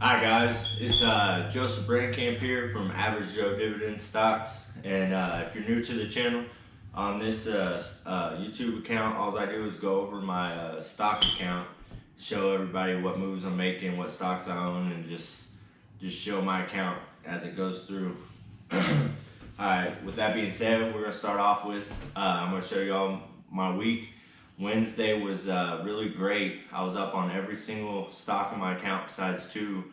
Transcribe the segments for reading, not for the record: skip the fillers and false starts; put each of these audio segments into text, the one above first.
Hi guys, it's Joseph Brandcamp here from Average Joe Dividend Stocks, and if you're new to the channel, on this YouTube account, all I do is go over my stock account, show everybody what moves I'm making, what stocks I own, and just show my account as it goes through. Alright, with that being said, we're going to start off with, I'm going to show you all my week. Wednesday was really great. I was up on every single stock in my account besides two.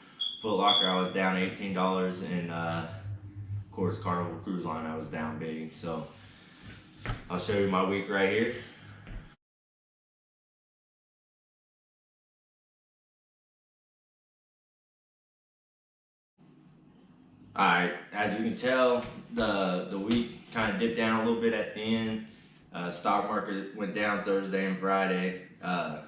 Footlocker, I was down $18, and of course Carnival Cruise Line, I was down big. So I'll show you my week right here. Alright, as you can tell, the week kind of dipped down a little bit at the end. Stock market went down Thursday and Friday. I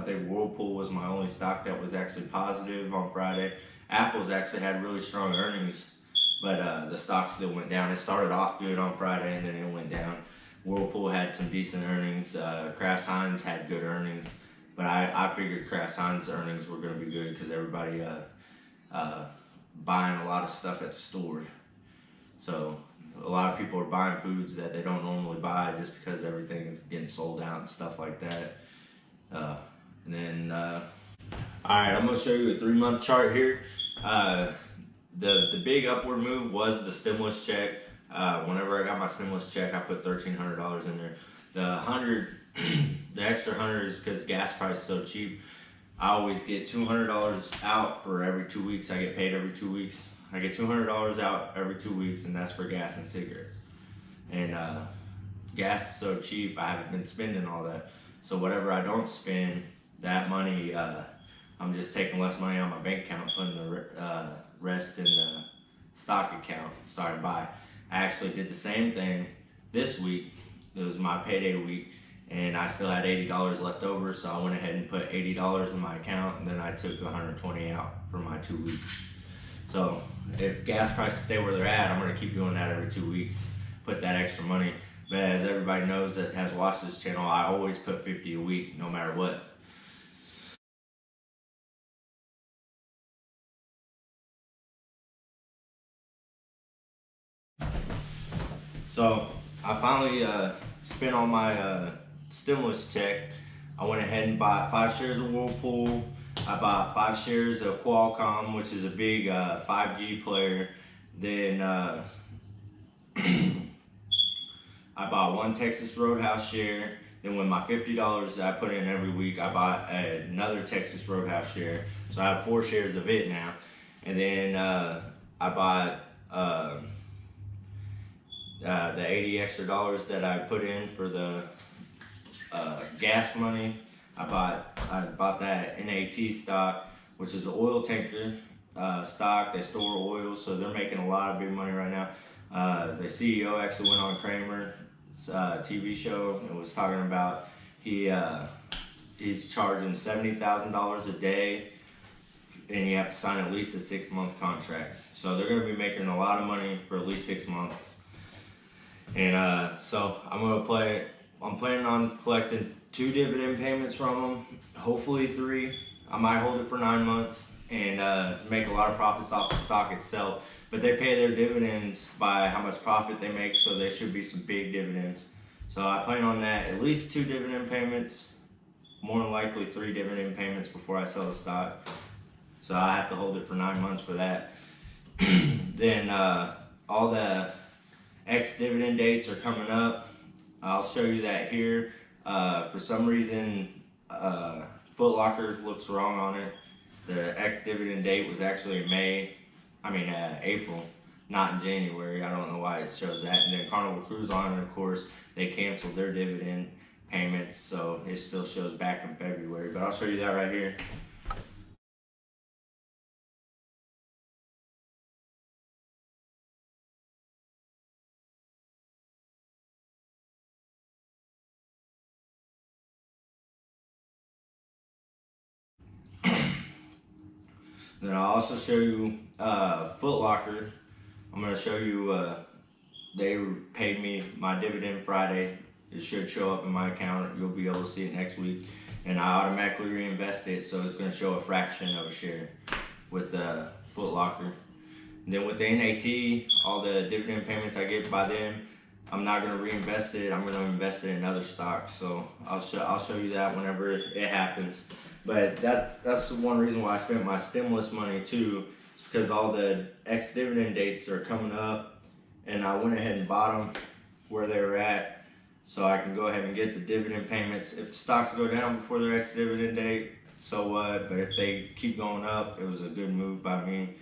think Whirlpool was my only stock that was actually positive on Friday. Apple's actually had really strong earnings, but the stock still went down. It started off good on Friday and then it went down. Whirlpool had some decent earnings. Kraft Heinz had good earnings, but I figured Kraft Heinz earnings were going to be good because everybody buying a lot of stuff at the store. So a lot of people are buying foods that they don't normally buy just because everything is getting sold out and stuff like that. And then, alright, I'm going to show you a 3-month chart here. The big upward move was the stimulus check. Whenever I got my stimulus check, I put $1,300 in there. The extra 100 is because gas price is so cheap. I always get $200 out for every 2 weeks. I get paid every 2 weeks. I get $200 out every 2 weeks, and that's for gas and cigarettes. And gas is so cheap, I haven't been spending all that. So whatever I don't spend, that money, I'm just taking less money on my bank account, putting the rest in the stock account. Sorry to buy. I actually did the same thing this week. It was my payday week, and I still had $80 left over, so I went ahead and put $80 in my account, and then I took $120 out for my 2 weeks. So if gas prices stay where they're at, I'm going to keep doing that every 2 weeks, put that extra money. But as everybody knows that has watched this channel, I always put $50 a week, no matter what. So I finally spent all my stimulus check. I went ahead and bought 5 shares of Whirlpool. I bought 5 shares of Qualcomm, which is a big 5G player. Then I bought 1 Texas Roadhouse share. Then with my $50 that I put in every week, I bought another Texas Roadhouse share. So I have 4 shares of it now. And then I bought the $80 extra that I put in for the gas money. I bought that NAT stock, which is an oil tanker stock. They store oil, so they're making a lot of big money right now. The CEO actually went on Kramer's TV show and was talking about he's charging $70,000 a day, and you have to sign at least a 6-month contract. So they're going to be making a lot of money for at least 6 months. And so I'm planning on collecting 2 dividend payments from them, hopefully 3. I might hold it for 9 months and make a lot of profits off the stock itself. But they pay their dividends by how much profit they make, so there should be some big dividends. So I plan on that, at least 2 dividend payments, more than likely 3 dividend payments before I sell the stock. So I have to hold it for 9 months for that. Then all the ex-dividend dates are coming up. I'll show you that here. For some reason, Footlocker looks wrong on it. The ex-dividend date was actually April, not in January. I don't know why it shows that. And then Carnival Cruise Line, of course, they canceled their dividend payments, so it still shows back in February. But I'll show you that right here. Then I'll also show you Footlocker. I'm going to show you, they paid me my dividend Friday. It should show up in my account. You'll be able to see it next week. And I automatically reinvest it, so it's going to show a fraction of a share. with the Footlocker. And then with the NAT, all the dividend payments I get by them, I'm not gonna reinvest it. I'm gonna invest it in other stocks. So I'll show you that whenever it happens. But that's the one reason why I spent my stimulus money too. It's because all the ex-dividend dates are coming up, and I went ahead and bought them where they were at, so I can go ahead and get the dividend payments. If the stocks go down before their ex-dividend date, so what? But if they keep going up, it was a good move by me.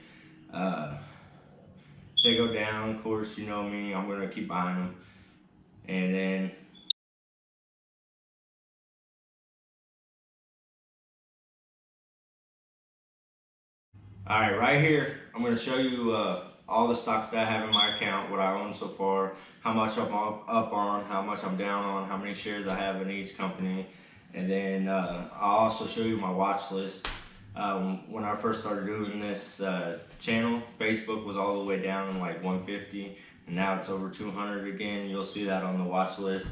If they go down, of course, you know me, I'm gonna keep buying them. And then all right here, I'm gonna show you all the stocks that I have in my account, what I own so far, how much I'm up on, how much I'm down on, how many shares I have in each company. And then I'll also show you my watch list. When I first started doing this channel, Facebook was all the way down in like 150, and now it's over 200 again. You'll see that on the watch list.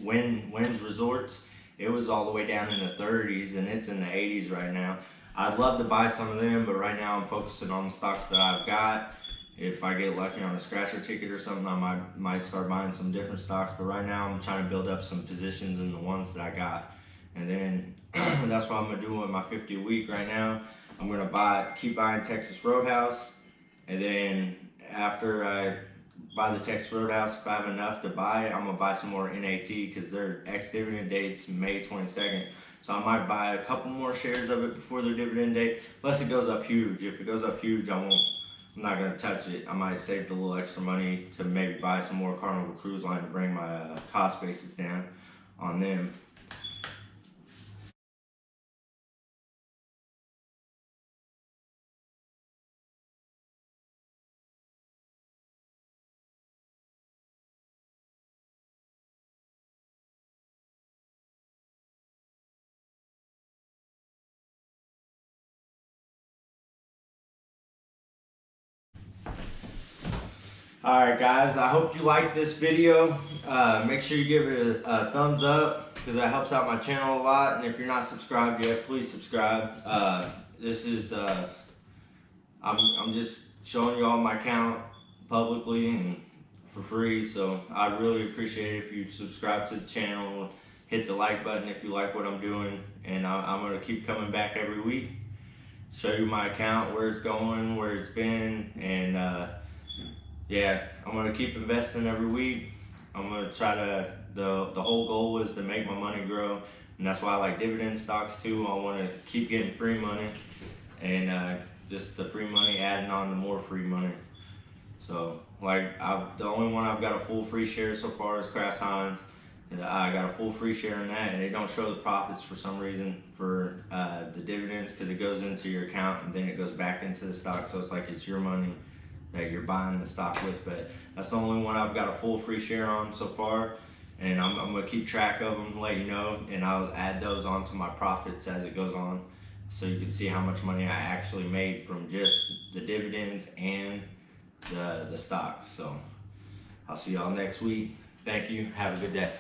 Wins Resorts, it was all the way down in the 30s, and it's in the 80s right now. I'd love to buy some of them, but right now I'm focusing on the stocks that I've got. If I get lucky on a scratcher ticket or something, I might start buying some different stocks, but right now I'm trying to build up some positions in the ones that I got. And then that's what I'm gonna do with my 50 a week right now. I'm gonna keep buying Texas Roadhouse, and then after I buy the Texas Roadhouse, if I have enough to buy it, I'm gonna buy some more NAT because their ex-dividend date's May 22nd. So I might buy a couple more shares of it before their dividend date, unless it goes up huge. If it goes up huge, I'm not gonna touch it. I might save the little extra money to maybe buy some more Carnival Cruise Line to bring my cost basis down on them. Alright guys, I hope you liked this video. Make sure you give it a thumbs up because that helps out my channel a lot. And if you're not subscribed yet, please subscribe. This is I'm just showing you all my account publicly and for free, so I really appreciate it if you subscribe to the channel, hit the like button if you like what I'm doing, and I'm going to keep coming back every week, show you my account, where it's going, where it's been, and yeah, I'm going to keep investing every week. I'm going to try to, the whole goal is to make my money grow, and that's why I like dividend stocks too. I want to keep getting free money, and just the free money adding on to more free money. So like the only one I've got a full free share so far is Kraft Heinz. I got a full free share in that, and they don't show the profits for some reason for the dividends because it goes into your account and then it goes back into the stock. So it's like it's your money that you're buying the stock with. But that's the only one I've got a full free share on so far, and I'm gonna keep track of them, let you know, and I'll add those onto my profits as it goes on, so you can see how much money I actually made from just the dividends and the stocks. So I'll see y'all next week. Thank you. Have a good day.